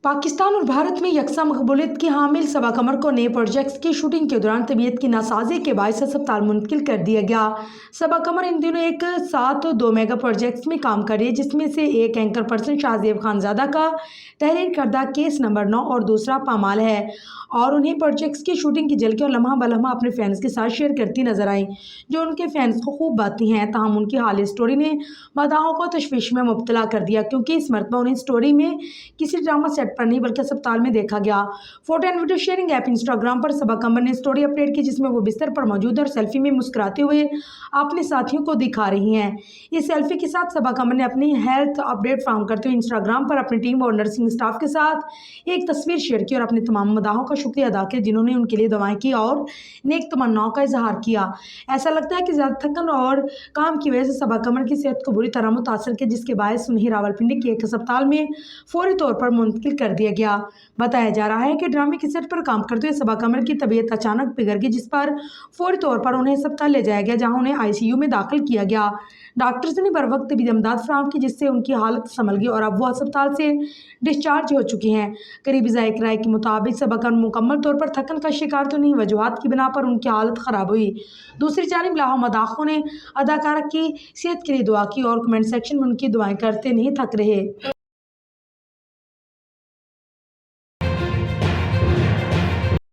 पाकिस्तान और भारत में यकसा मकबूलियत की हामिल सबा कमर को नए प्रोजेक्ट्स की शूटिंग के दौरान तबीयत की नासाजी के बायस अस्पताल मुंतकिल कर दिया गया। सबा कमर इन दिनों एक साथ 2 मेगा प्रोजेक्ट्स में काम कर रही है, जिसमें से एक एंकर पर्सन शाहजेब खानजादा का तहरीर करदा केस नंबर 9 और दूसरा पामाल है, और उन्हें प्रोजेक्ट्स की शूटिंग की झलकी और लम्हा बलम्हा अपने फैंस के साथ शेयर करती नजर आई, जो उनके फैंस को खूब बाती हैं। ताहम उनकी हाल स्टोरी ने मदाहों को तशवीश में मुब्तला कर दिया, क्योंकि इस मरतबा उन्हें स्टोरी में किसी ड्रामा सेट पर नहीं बल्कि अस्पताल में देखा गया। Photo and video sharing app Instagram पर सबा कमर ने स्टोरी अपडेट की, जिसमें वो बिस्तर पर मौजूद और सेल्फी में मुस्कुराते हुए अपने साथियों को दिखा रही हैं। इस सेल्फी के साथ सबा कमर ने अपनी हेल्थ अपडेट फराहम करते हुए इंस्टाग्राम पर अपनी टीम और नर्सिंग स्टाफ के साथ एक तस्वीर शेयर की और अपने तमाम मदाहों का शुक्रिया अदा किया, जिन्होंने उनके लिए दुआएं की और नेक तमन्नाओं का इजहार किया। ऐसा लगता है कि ज़्यादा थकन और काम की वजह से सबा कमर की सेहत को बुरी तरह मुतासर किया, जिसके बायस उन्हें रावलपिंडी के एक अस्पताल में फौरी तौर पर मुंतकिल कर दिया गया। बताया जा रहा है कि ड्रामे के सेट पर काम करते हुए सबा कमर की तबीयत अचानक बिगड़ गई, जिस पर फौरी तौर पर उन्हें अस्पताल ले जाया गया, जहां उन्हें आईसीयू में दाखिल किया गया। डॉक्टर्स ने बर वक्त तबीयत इमदाद फराहम की, जिससे उनकी हालत संभल गई और अब वो अस्पताल से डिस्चार्ज हो चुकी हैं। करीबी ज़ायक राय के मुताबिक सबा कमर मुकम्मल तौर पर थकन का शिकार तो नहीं, वजूहात की बिना पर उनकी हालत ख़राब हुई। दूसरी जानिब लाखों मदाहों ने अदाकारा की सेहत के लिए दुआ की और कमेंट सेक्शन में उनकी दुआएं करते नहीं थक रहे।